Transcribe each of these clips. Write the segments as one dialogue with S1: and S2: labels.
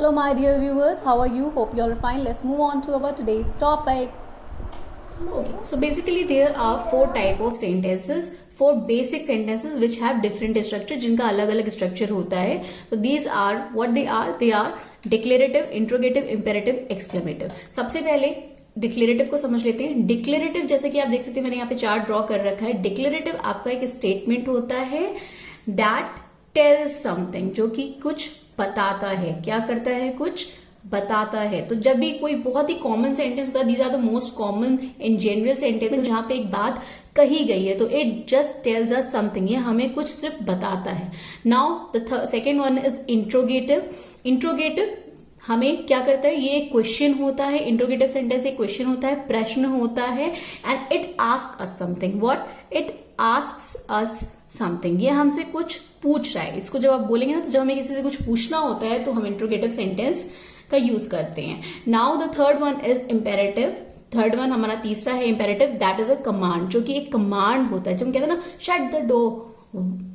S1: Hello my dear viewers, how are you? Hope you all are fine. Let's move on to our today's topic.
S2: Okay, so basically there are four type of sentences, four basic sentences which have different structure, जिनका अलग अलग structure होता है. So these are what they are declarative, interrogative, imperative, exclamative. सबसे पहले declarative को समझ लेते हैं. डिक्लेरेटिव जैसे कि आप देख सकते हैं, मैंने यहाँ पे चार्ट ड्रॉ कर रखा है. डिक्लेरेटिव आपका एक स्टेटमेंट होता है दैट टेल्स समथिंग, जो कि कुछ बताता है. क्या करता है? कुछ बताता है. तो जब भी कोई बहुत ही कॉमन सेंटेंस होता है, these are the most common in general sentences, जहां पे एक बात कही गई है तो it just tells us something, ये हमें कुछ सिर्फ बताता है. Now the second one is interrogative. Interrogative हमें क्या करता है? ये एक क्वेश्चन होता है. इंट्रोगेटिव सेंटेंस एक क्वेश्चन होता है, प्रश्न होता है. And it ask us something. What? It asks us something. ये हमसे कुछ पूछ रहा है. इसको जब आप बोलेंगे ना, तो जब हमें किसी से कुछ पूछना होता है तो हम इंट्रोगेटिव सेंटेंस का यूज करते हैं. Now the third one is imperative. Third one हमारा तीसरा है imperative. That is a command, जो कि एक कमांड होता है. जब हम कहते हैं ना, shut the door,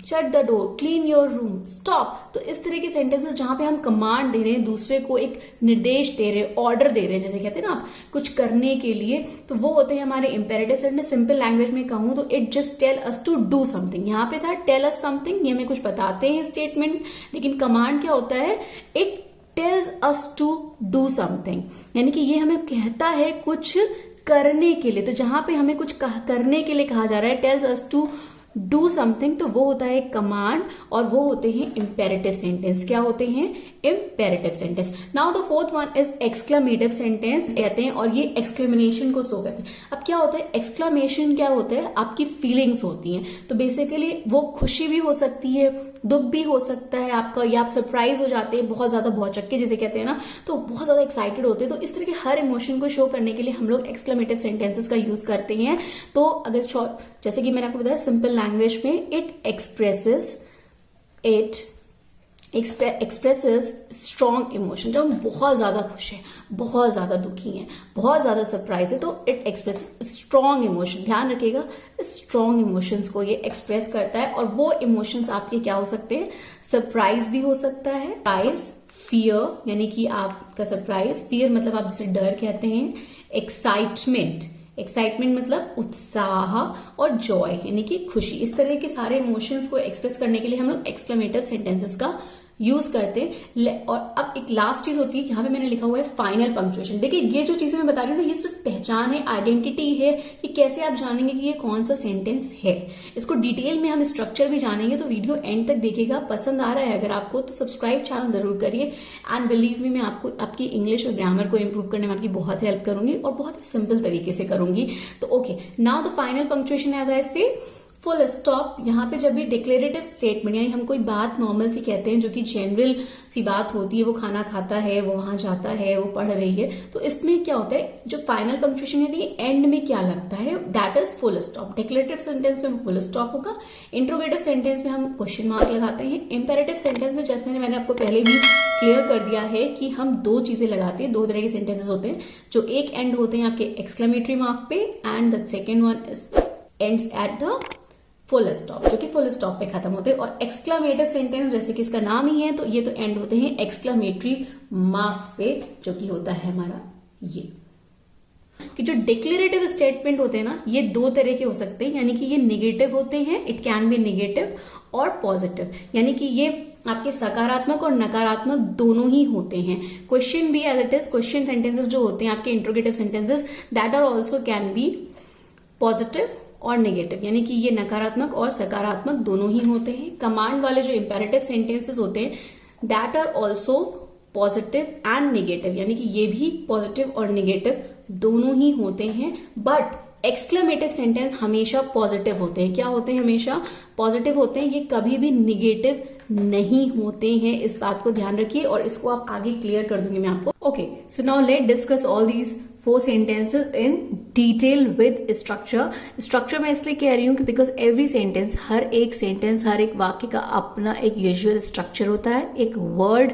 S2: shut the door, clean your room, stop. तो इस तरह के सेंटेंसेस जहां पे हम कमांड दे रहे हैं, दूसरे को एक निर्देश दे रहे हैं, ऑर्डर दे रहे हैं, जैसे कहते हैं ना आप कुछ करने के लिए, तो वो होते हैं हमारे इंपेरेटिव सेंटेंस. सिंपल लैंग्वेज में कहूं तो it just tell us to do something. यहाँ पे था टेल अस समथिंग, ये हमें कुछ बताते हैं स्टेटमेंट. लेकिन कमांड क्या होता है? It tells us to do something, यानी कि ये हमें कहता है कुछ करने के लिए. तो जहां पे हमें कुछ करने के लिए कहा जा रहा है, tells us to do something, तो वो होता है कमांड, और वो होते हैं इंपेरेटिव सेंटेंस. क्या होते हैं? Imperative sentence. Now the fourth one is exclamative sentence कहते हैं, और ये एक्सक्लेमेशन को शो करते हैं. अब क्या होता है? एक्सक्लेमेशन क्या होता है? आपकी फीलिंग्स होती हैं. तो बेसिकली वो खुशी भी हो सकती है, दुख भी हो सकता है आपका, या आप सरप्राइज हो जाते हैं, बहुत ज्यादा भौचक्के जिसे कहते हैं ना, तो बहुत ज्यादा एक्साइटेड होते हैं. तो इस तरह के हर इमोशन को शो करने के लिए हम लोग एक्सक्लेमेटिव सेंटेंसेस का यूज करते हैं. तो अगर जैसे कि मैंने आपको बताया, सिंपल लैंग्वेज में इट एक्सप्रेसेस स्ट्रॉन्ग इमोशन. जब हम बहुत ज्यादा खुश हैं, बहुत ज्यादा दुखी हैं, बहुत ज्यादा सरप्राइज है, तो इट एक्सप्रेसेस स्ट्रॉन्ग इमोशन. ध्यान रखिएगा, स्ट्रॉन्ग इमोशंस को ये एक्सप्रेस करता है. और वो इमोशंस आपके क्या हो सकते हैं? सरप्राइज भी हो सकता है, सरप्राइज, फियर, यानी कि आपका सरप्राइज, फियर मतलब आप जिसे डर कहते हैं, एक्साइटमेंट, एक्साइटमेंट मतलब उत्साह, और जॉय यानी कि खुशी. इस तरह के सारे इमोशंस को एक्सप्रेस करने के लिए हम लोग एक्सक्लेमेटिव सेंटेंसेस का यूज करते हैं. और अब एक लास्ट चीज होती है, यहाँ पे मैंने लिखा हुआ है फाइनल पंक्चुएशन. देखिए, ये जो चीजें मैं बता रही हूँ ना, ये सिर्फ पहचान है, आइडेंटिटी है कि कैसे आप जानेंगे कि ये कौन सा सेंटेंस है. इसको डिटेल में हम स्ट्रक्चर भी जानेंगे, तो वीडियो एंड तक देखिएगा. पसंद आ रहा है अगर आपको, तो सब्सक्राइब चैनल जरूर करिए. एंड बिलीव मी, मैं आपको आपकी इंग्लिश और ग्रामर को इंप्रूव करने में आपकी बहुत हेल्प करूंगी, और बहुत ही सिंपल तरीके से करूंगी. तो okay, now the final punctuation as I say full stop. यहाँ पे जब भी डिक्लेरेटिव स्टेटमेंट, यानी हम कोई बात नॉर्मल सी कहते हैं, जो कि जनरल सी बात होती है, वो खाना खाता है, वो वहां जाता है, वो पढ़ रही है, तो इसमें क्या होता है? जो फाइनल पंक्चुएशन है, एंड में क्या लगता है? That is full stop. Declarative sentence में फुल स्टॉप होगा. इंट्रोगेटिव सेंटेंस में हम क्वेश्चन मार्क लगाते हैं. इंपेरेटिव सेंटेंस में, जैसे मैंने आपको पहले भी क्लियर कर दिया है कि हम दो चीजें लगाते हैं. दो तरह के सेंटेंसेस होते हैं, जो एक एंड होते हैं आपके एक्सक्लेमेटरी मार्क पे, and the second one is ends at the full stop, जो कि फुल स्टॉप पे खत्म होते हैं. और एक्सक्लेमेटिव सेंटेंस, जैसे कि इसका नाम ही है, तो ये तो एंड होते हैं एक्सक्लेमेटरी मार्क पे, जो कि होता है हमारा ये. कि जो डिक्लेरेटिव स्टेटमेंट होते हैं ना, ये दो तरह के हो सकते हैं, यानी कि ये निगेटिव होते हैं. इट कैन बी निगेटिव और पॉजिटिव, यानी कि ये आपके सकारात्मक और नकारात्मक दोनों ही होते हैं. क्वेश्चन भी as it is, question sentences जो होते हैं आपके interrogative sentences, that are also can be positive और नेगेटिव, यानी कि ये नकारात्मक और सकारात्मक दोनों ही होते हैं. कमांड वाले जो इंपेरेटिव सेंटेंसेस होते हैं, that are also positive and negative, यानी कि ये भी पॉजिटिव और नेगेटिव दोनों ही होते हैं. बट एक्सक्लेमेटिव सेंटेंस हमेशा पॉजिटिव होते हैं. क्या होते हैं? हमेशा पॉजिटिव होते हैं. ये कभी भी निगेटिव नहीं होते हैं. इस बात को ध्यान रखिए, और इसको आप आगे क्लियर कर दूंगी मैं आपको. Okay, so now let's discuss all these 4 sentences in detail with structure. Structure मैं इसलिए कह रही हूँ कि because every sentence, हर एक वाक्य का अपना एक यूजुअल स्ट्रक्चर होता है, एक वर्ड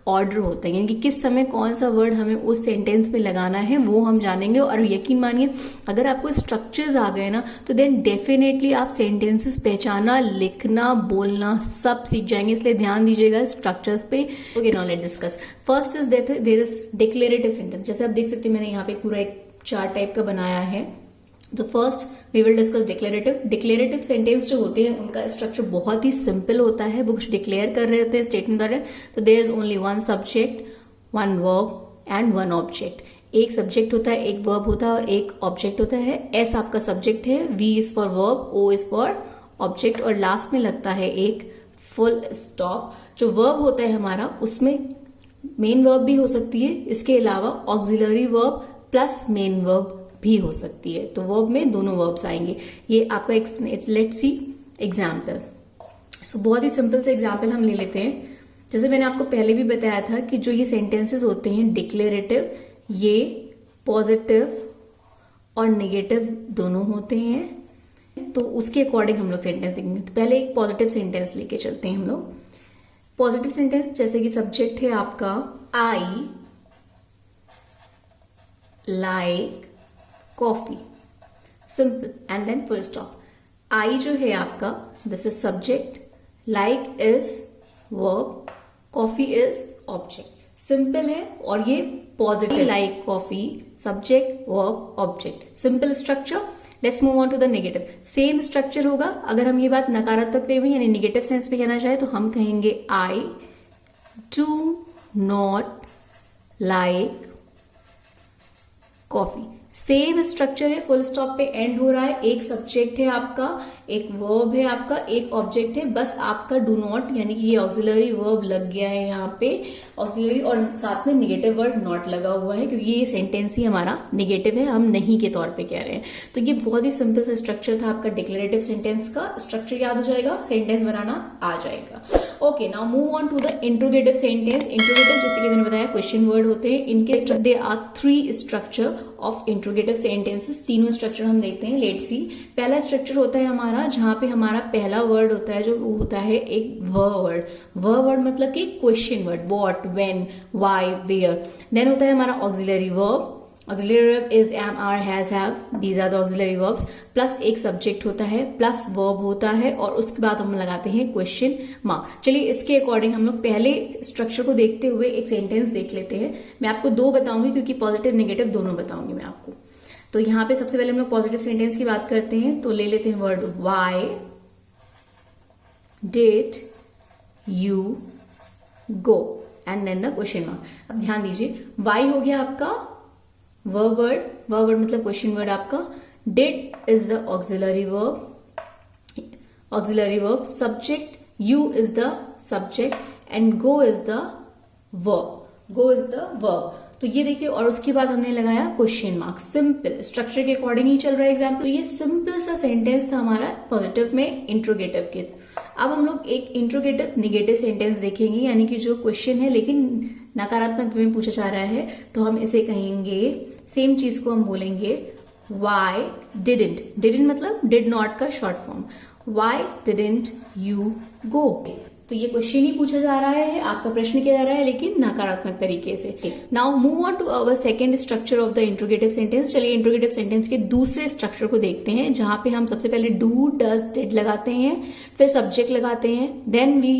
S2: ऑर्डर होता है, यानी कि किस समय कौन सा वर्ड हमें उस सेंटेंस में लगाना है वो हम जानेंगे। और यकीन मानिए अगर आपको स्ट्रक्चर्स आ गए ना तो देन डेफिनेटली आप सेंटेंसेस पहचाना, लिखना, बोलना सब सीख जाएंगे, इसलिए ध्यान दीजिएगा स्ट्रक्चर्स पे। Okay, now let's discuss. First is there is declarative sentence. जैसे आप देख सकते हैं मैंने यहाँ पे पूरा एक चार्ट टाइप का बनाया है। तो first we will discuss declarative sentence जो होते हैं उनका स्ट्रक्चर बहुत ही सिंपल होता है। वो कुछ डिक्लेयर कर रहे होते हैं, स्टेटमेंट कर रहे हैं, तो there is only one subject, one verb and one object. एक सब्जेक्ट होता है, एक वर्ब होता है और एक ऑब्जेक्ट होता है। एस आपका सब्जेक्ट है, V is for verb, O is for object और लास्ट में लगता है एक फुल स्टॉप। जो वर्ब होता है हमारा उसमें मेन वर्ब भी हो सकती है, इसके अलावा auxiliary verb plus main verb भी हो सकती है। तो वर्ब में दोनों वर्ब्स आएंगे। ये आपका लेट्स सी एग्जाम्पल। सो बहुत ही सिंपल से एग्जाम्पल हम ले लेते हैं। जैसे मैंने आपको पहले भी बताया था कि जो ये सेंटेंसेस होते हैं डिक्लेरेटिव, ये पॉजिटिव और नेगेटिव दोनों होते हैं। तो उसके अकॉर्डिंग हम लोग सेंटेंस देखेंगे। तो पहले एक पॉजिटिव सेंटेंस लेके चलते हैं हम लोग। पॉजिटिव सेंटेंस जैसे कि सब्जेक्ट है आपका I like coffee, simple and then full stop. I जो है आपका this is subject, like is verb, coffee is object. Simple है और ये positive, like coffee, subject verb object, simple structure. Let's move on to the negative. Same structure होगा। अगर हम ये बात नकारात्मक वे में यानी नेगेटिव सेंस में कहना चाहे तो हम कहेंगे I do not like coffee. Same structure है, फुल स्टॉप पे एंड हो रहा है। एक सब्जेक्ट है आपका, एक वर्ब है आपका, एक ऑब्जेक्ट है। बस आपका डू नॉट यानी कि ये ऑक्सिलरी वर्ब लग गया है यहाँ पे, ऑक्सिलरी और साथ में नेगेटिव वर्ड नॉट लगा हुआ है क्योंकि ये सेंटेंस ही हमारा नेगेटिव है, हम नहीं के तौर पे कह रहे हैं। तो ये बहुत ही सिंपल सा स्ट्रक्चर था आपका डिक्लेरेटिव सेंटेंस का। स्ट्रक्चर याद हो जाएगा, सेंटेंस बनाना आ जाएगा। Okay, now move on to the interrogative sentence. Interrogative जैसे कि मैंने बताया क्वेश्चन वर्ड होते हैं। इनके they are 3 structure of interrogative sentences. तीनों स्ट्रक्चर हम देखते हैं, लेट्स सी। पहला स्ट्रक्चर होता है हमारा जहां पे हमारा पहला वर्ड होता है जो होता है एक वर्ड। वर्ड मतलब कि question word, what, when, why, where. Then होता है हमारा auxiliary verb. Auxiliary verb is, am, are, has, have, these are the auxiliary verbs. Plus एक सब्जेक्ट होता है, प्लस वर्ब होता है और उसके बाद हम लगाते हैं क्वेश्चन मार्क। चलिए इसके अकॉर्डिंग हम लोग पहले स्ट्रक्चर को देखते हुए एक सेंटेंस देख लेते हैं। मैं आपको 2 बताऊंगी क्योंकि पॉजिटिव नेगेटिव दोनों बताऊंगी मैं आपको। तो यहाँ पे सबसे पहले हम लोग पॉजिटिव सेंटेंस की बात करते हैं। तो ले लेते हैं word why did you go and then the question mark. अब ध्यान दीजिए, वाई हो गया आपका वर्ब वर्ड मतलब क्वेश्चन वर्ड आपका। Did is the auxiliary verb, subject you is the subject and go is the verb. तो ये देखिए, और उसके बाद हमने लगाया क्वेश्चन मार्क। सिंपल स्ट्रक्चर के अकॉर्डिंग ही चल रहा है एग्जाम्पल। तो ये सिंपल सा सेंटेंस था हमारा पॉजिटिव में इंट्रोगेटिव के। अब हम लोग एक इंट्रोगेटिव नेगेटिव सेंटेंस देखेंगे, यानी कि जो क्वेश्चन है लेकिन नकारात्मक में पूछा जा रहा है। तो हम इसे कहेंगे, सेम चीज को हम बोलेंगे वाई डिडंट मतलब डिड नॉट का short form. Y didn't you go. तो ये क्वेश्चन ही पूछा जा रहा है, आपका प्रश्न किया जा रहा है लेकिन नकारात्मक तरीके से। Now move on to our second structure of the interrogative sentence. चलिए इंट्रोगेटिव सेंटेंस के दूसरे स्ट्रक्चर को देखते हैं जहां पे हम सबसे पहले डू, डज, डिड लगाते हैं, फिर सब्जेक्ट लगाते हैं, then V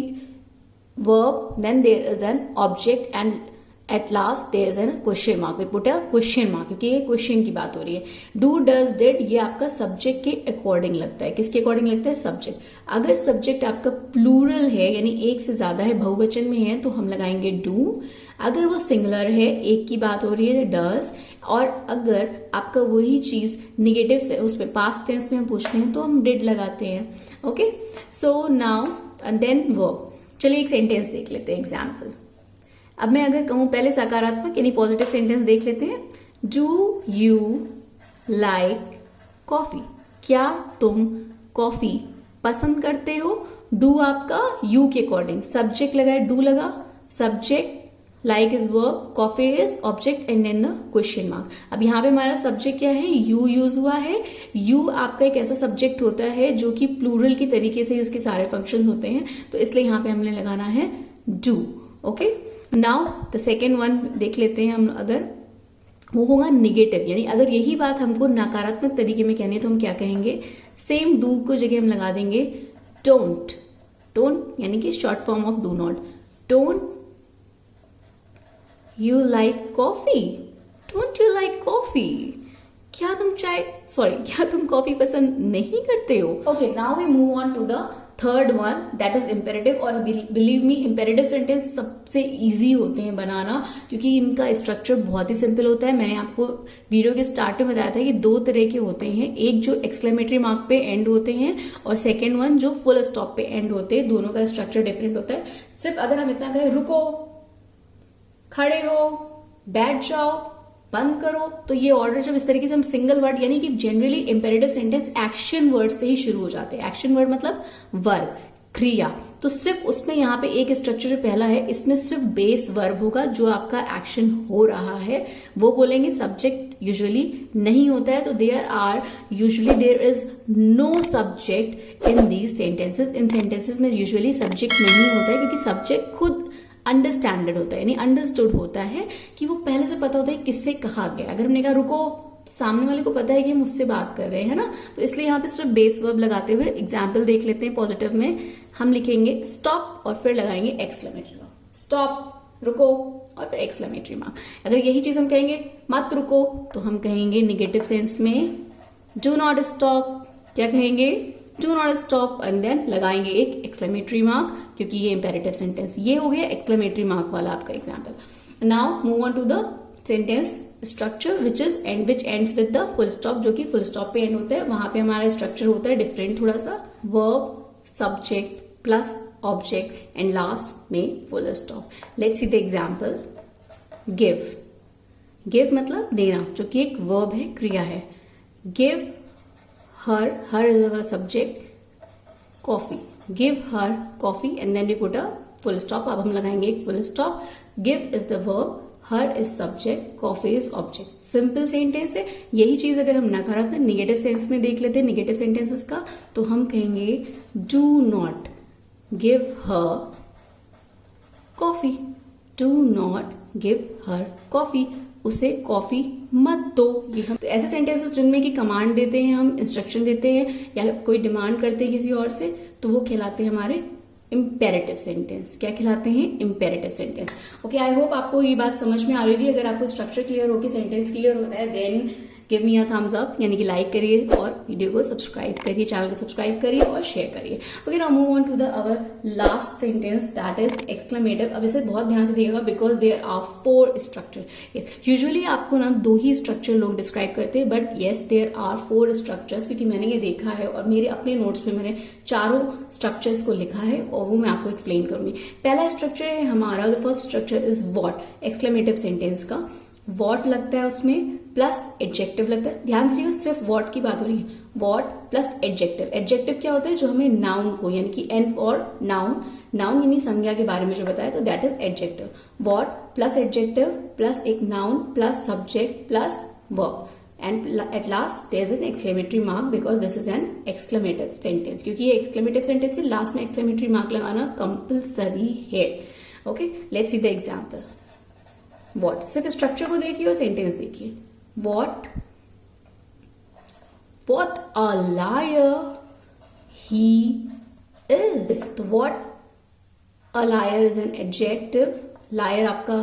S2: verb, then there is an object and at last there is an question mark. We put a question mark क्योंकि ये क्वेश्चन की बात हो रही है। डू, डज, डिड ये आपका सब्जेक्ट के अकॉर्डिंग लगता है। किसके अकॉर्डिंग लगता है? सब्जेक्ट। अगर सब्जेक्ट आपका प्लूरल है यानी एक से ज्यादा है, बहुवचन में है, तो हम लगाएंगे डू। अगर वो सिंगुलर है, एक की बात हो रही है, डज। और अगर आपका वही चीज निगेटिव से उसमें पास्ट टेंस में हम पूछते हैं तो हम डिड लगाते हैं। Okay, so now and then verb. चलिए एक सेंटेंस देख लेते हैं एग्जाम्पल। अब मैं अगर कहूं पहले सकारात्मक यानी पॉजिटिव सेंटेंस देख लेते हैं। Do you like coffee? क्या तुम कॉफी पसंद करते हो? डू आपका यू के अकॉर्डिंग, सब्जेक्ट लगा, डू लगा, subject like is verb, coffee is object and then the question mark. अब यहाँ पे हमारा सब्जेक्ट क्या है, यू यूज हुआ है। यू आपका एक ऐसा सब्जेक्ट होता है जो कि प्लूरल की तरीके से उसके सारे फंक्शन होते हैं, तो इसलिए यहाँ पे हमने लगाना है do. Okay, now the second one देख लेते हैं हम। अगर वो होगा निगेटिव, यानी अगर यही बात हमको नकारात्मक तरीके में कहनी है तो हम क्या कहेंगे, सेम डू को जगह हम लगा देंगे डोंट। डोंट यानी कि short form of do not. Don't you like coffee, don't you like coffee, क्या तुम कॉफी पसंद नहीं करते हो। Okay, now we move on to the third one, that is imperative. और बिलीव मी, इम्पेरेटिव सेंटेंस सबसे इजी होते हैं बनाना, क्योंकि इनका स्ट्रक्चर बहुत ही सिंपल होता है। मैंने आपको वीडियो के स्टार्ट में बताया था कि दो तरह के होते हैं, एक जो एक्सक्लेमेटरी मार्क पे एंड होते हैं और सेकेंड वन जो फुल स्टॉप पे एंड होते हैं। दोनों का स्ट्रक्चर डिफरेंट होता है। सिर्फ अगर हम इतना कहें रुको, खड़े हो, बैठ जाओ, बंद करो, तो ये ऑर्डर जब इस तरीके से हम सिंगल वर्ड, यानी कि generally imperative sentence action word से ही शुरू हो जाते हैं। एक्शन वर्ड मतलब वर्ब, क्रिया। तो सिर्फ उसमें यहाँ पे एक स्ट्रक्चर जो पहला है, इसमें सिर्फ बेस वर्ब होगा जो आपका एक्शन हो रहा है, वो बोलेंगे। सब्जेक्ट यूजुअली नहीं होता है, तो there is no subject in these sentences. इन सेंटेंसेस में यूजुअली सब्जेक्ट नहीं होता है, क्योंकि सब्जेक्ट खुद अंडरस्टैंडेड होता है, यानी अंडरस्टूड होता है, कि वो पहले से पता होता है किससे कहा गया। अगर हमने कहा रुको, सामने वाले को पता है कि हम उससे बात कर रहे हैं, है ना, तो इसलिए यहाँ पे सिर्फ बेस वर्ब लगाते हुए एग्जाम्पल देख लेते हैं। पॉजिटिव में हम लिखेंगे स्टॉप और फिर लगाएंगे एक्सक्लेमेटरी मार्क। स्टॉप, रुको, और फिर एक्सक्लेमेटरी मार्क। अगर यही चीज हम कहेंगे मत रुको, तो हम कहेंगे निगेटिव सेंस में डू नॉट स्टॉप। क्या कहेंगे, do not stop, and then लगाएंगे एक एक्सक्लेमेटरी मार्क, क्योंकि ये इंपेरेटिव सेंटेंस। ये हो गया एक्सक्लेमेटरी मार्क वाला आपका example. Now move on to the sentence structure which ends with the full stop, जो कि फुल स्टॉप पे एंड होता है। वहां पे हमारा स्ट्रक्चर होता है डिफरेंट थोड़ा सा, verb, subject plus object and last में full stop. Let's see the example. Give, give मतलब देना, जो कि एक वर्ब है, क्रिया है। Give her is our subject, coffee, give her coffee, and then we put a full stop। अब हम लगाएंगे एक full stop। give is the verb, her is subject, coffee is object। Simple sentence है। यही चीज अगर हम नकारात्मक निगेटिव सेंस में देख लेते हैं, निगेटिव सेंटेंसेस का, तो हम कहेंगे do not give her coffee, do not give her coffee, उसे कॉफी मत दो। ये हम तो ऐसे सेंटेंसेस जिनमें कि कमांड देते हैं, हम इंस्ट्रक्शन देते हैं या कोई डिमांड करते हैं किसी और से, तो वो कहलाते हैं हमारे इंपेरेटिव सेंटेंस। क्या कहलाते हैं, imperative sentence. Okay, I hope आपको ये बात समझ में आ रही होगी। अगर आपको स्ट्रक्चर क्लियर हो, कि सेंटेंस क्लियर होता है, then give me a thumbs up, यानी कि लाइक करिए और वीडियो को सब्सक्राइब करिए, चैनल को सब्सक्राइब करिए और शेयर करिए। Okay, now move on to the our last sentence, that is exclamative. अब इसे बहुत ध्यान से देखिएगा, because there are 4 structure. Usually आपको ना 2 ही स्ट्रक्चर लोग डिस्क्राइब करते हैं, but yes there are 4 structures, क्योंकि मैंने ये देखा है और मेरे अपने नोट्स में मैंने चारों स्ट्रक्चर्स को लिखा है और वो मैं आपको एक्सप्लेन करूंगी। पहला स्ट्रक्चर है हमारा, the first structure is what. Exclamative sentence का व्हाट लगता है, उसमें प्लस एडजेक्टिव लगता है। ध्यान दीजिएगा, सिर्फ व्हाट की बात हो रही है, व्हाट प्लस एडजेक्टिव। एडजेक्टिव क्या होता है, जो हमें नाउन को, यानी कि एन फॉर नाउन, नाउन यानी संज्ञा के बारे में जो बताया, तो that is adjective. What plus adjective plus एक noun plus subject plus verb, and at last there is an exclamatory mark, because this is an exclamative sentence. क्योंकि ये एक्सक्लेमेटिव सेंटेंस है, लास्ट में एक्सक्लेमेटरी मार्क लगाना compulsory है। Okay, let's see the example. What, सिर्फ structure को देखिए और सेंटेंस देखिए। What a liar he is। तो what a liar is an adjective। liar आपका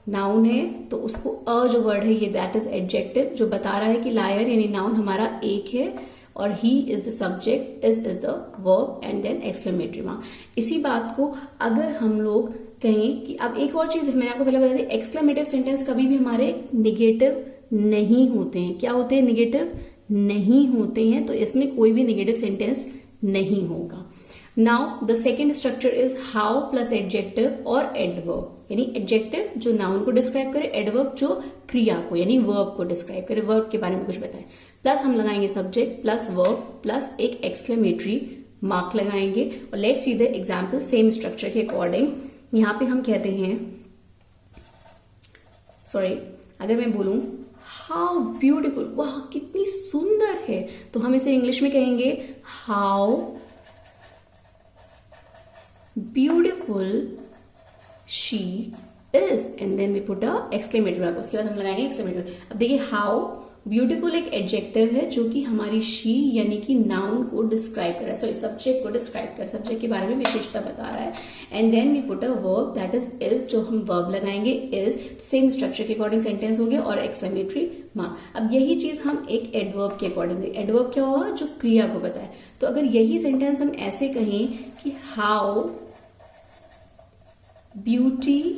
S2: नाउन है, तो उसको अ जो वर्ड है ये दैट इज एडजेक्टिव, जो बता रहा है कि लायर यानी नाउन हमारा एक है और he is the subject, is the verb, and then exclamatory mark. इसी बात को अगर हम लोग कहें कि अब एक और चीज है, मैंने आपको पहले बताया था, एक्सक्लेमेटिव सेंटेंस कभी भी हमारे निगेटिव नहीं होते हैं। क्या होते हैं, निगेटिव नहीं होते हैं, तो इसमें कोई भी निगेटिव सेंटेंस नहीं होगा। Now the second structure is how plus adjective और एडवर्ब, यानी एडजेक्टिव जो नाउन को डिस्क्राइब करे, एडवर्ब जो क्रिया को यानी वर्ब को डिस्क्राइब करे, वर्ब के बारे में कुछ बताए, प्लस हम लगाएंगे सब्जेक्ट प्लस वर्ब प्लस एक एक्सक्लेमेटरी मार्क लगाएंगे। और let's see the example same structure के अकॉर्डिंग। यहाँ पे हम कहते हैं सॉरी, अगर मैं बोलूं हाउ ब्यूटिफुल, वाह कितनी सुंदर है, तो हम इसे इंग्लिश में कहेंगे how beautiful she is, and then we put a exclamatory mark, उसके बाद हम लगाएंगे एक्सक्लेमेटरी। अब देखिए हाउ ब्यूटीफुल एक एडजेक्टिव है जो कि हमारी शी यानी कि नाउन को डिस्क्राइब कर रहा है, सॉरी सब्जेक्ट को डिस्क्राइब कर, सब्जेक्ट के बारे में विशेषता बता रहा है। And then we put a verb that is, जो हम वर्ब लगाएंगे इज, सेम स्ट्रक्चर के अकॉर्डिंग सेंटेंस हो गया और एक्सक्लेमेटरी मार्क। अब यही चीज हम एक एडवर्ब के अकॉर्डिंग दें। एडवर्ब क्या होगा, जो क्रिया को बताए। तो अगर यही सेंटेंस हम ऐसे कहें कि how beautifully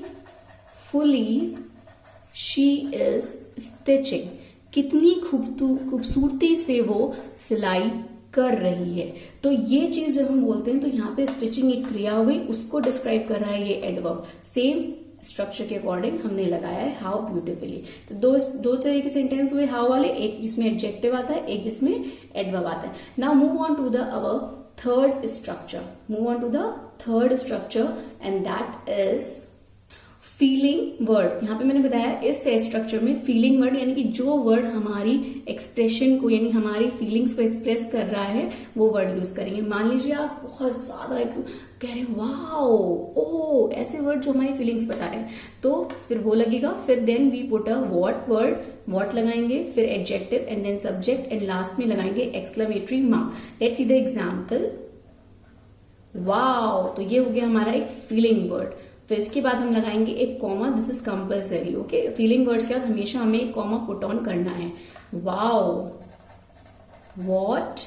S2: she is stitching, कितनी खूबसूरती से वो सिलाई कर रही है, तो ये चीज जब हम बोलते हैं तो यहाँ पे स्टिचिंग एक क्रिया हो गई, उसको डिस्क्राइब कर रहा है ये एडवर्ब। सेम स्ट्रक्चर के अकॉर्डिंग हमने लगाया है हाउ ब्यूटीफुली। तो दो तरह के सेंटेंस हुए हाउ वाले, एक जिसमें एडजेक्टिव आता है, एक जिसमें एडवर्ब आता है। Now move on to the our third structure and that is feeling word. यहाँ पे मैंने बताया इस स्ट्रक्चर में फीलिंग वर्ड यानी कि जो वर्ड हमारी एक्सप्रेशन को यानी हमारी फीलिंग्स को एक्सप्रेस कर रहा है वो वर्ड यूज करेंगे। मान लीजिए आप बहुत ज्यादा कह रहे हैं वाओ, ओ, ऐसे वर्ड जो हमारी फीलिंग्स बता रहे हैं, तो फिर वो लगेगा। फिर then we put a what word, what लगाएंगे, फिर adjective and then subject and last में लगाएंगे exclamatory mark. Let's see the example, wow, तो ये हो गया हमारा एक फीलिंग वर्ड। फिर इसके बाद हम लगाएंगे एक comma, this is compulsory, okay. Feeling words के बाद हमेशा हमें एक कॉमा पुट ऑन करना है। Wow, what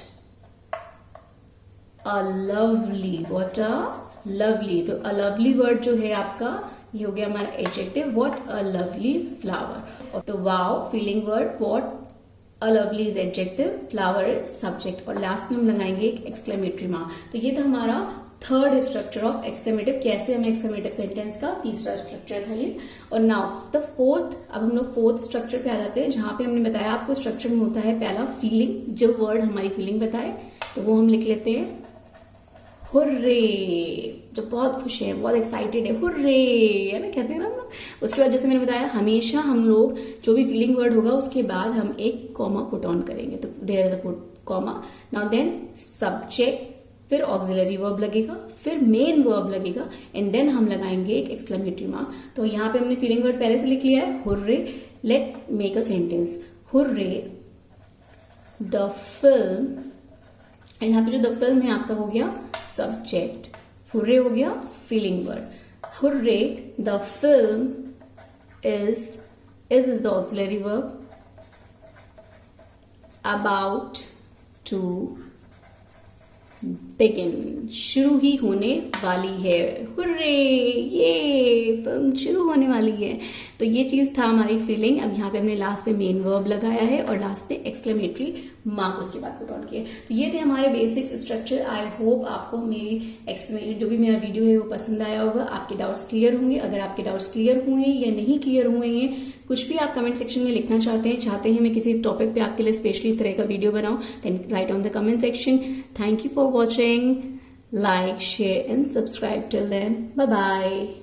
S2: a lovely, what a lovely, तो अ लवली वर्ड जो है आपका ये हो गया हमारा adjective, what a lovely flower. तो wow feeling word, what a lovely is adjective, flower is subject, और लास्ट में हम लगाएंगे एक एक्सक्लेमेटरी मार्क। तो ये था हमारा थर्ड स्ट्रक्चर ऑफ एक्सक्लेमेटिव, कैसे हमें एक्सक्लेमेटिव सेंटेंस का तीसरा स्ट्रक्चर था ये। और नाउ द फोर्थ, अब हम लोग फोर्थ स्ट्रक्चर पे आ जाते हैं, जहां पे हमने बताया आपको स्ट्रक्चर में होता है पहला फीलिंग, जो वर्ड हमारी फीलिंग बताए, तो वो हम लिख लेते हैं हुर्रे, जो बहुत खुश है, बहुत एक्साइटेड है, हुर्रे, है ना, कहते हैं ना हम लोग। उसके बाद जैसे मैंने बताया हमेशा हम लोग जो भी फीलिंग वर्ड होगा उसके बाद हम एक कॉमा पुट ऑन करेंगे, तो there is a comma. Now then subject, फिर ऑक्सिलरी वर्ब लगेगा, फिर मेन वर्ब लगेगा, एंड देन हम लगाएंगे एक एक्सक्लेमेटरी मार्क। तो यहाँ पे हमने फीलिंग वर्ड पहले से लिख लिया है, hurray. Let make a sentence, hurray the film, and यहाँ पे जो द फिल्म है आपका हो गया सब्जेक्ट, हुर्रे हो गया feeling word. Hurray the film is the auxiliary verb, about to begin, शुरू ही होने वाली है, हुर्रे, ये फिल्म शुरू होने वाली है। तो ये चीज था हमारी फीलिंग। अब यहाँ पे हमने लास्ट में मेन वर्ब लगाया है और लास्ट में एक्सक्लेमेटरी मार्क उसके बाद पुट ऑन किया। तो ये थे हमारे बेसिक स्ट्रक्चर। आई होप आपको मेरी एक्सप्लेनेशन, जो भी मेरा वीडियो है वो पसंद आया होगा, आपके डाउट्स क्लियर होंगे। अगर आपके डाउट्स क्लियर हुए हैं या नहीं क्लियर हुए हैं, कुछ भी आप कमेंट सेक्शन में लिखना चाहते हैं मैं किसी टॉपिक पे आपके लिए स्पेशली इस तरह का वीडियो बनाऊं, then write on the comment section. Thank you for watching, like, share and subscribe. Till then, bye bye.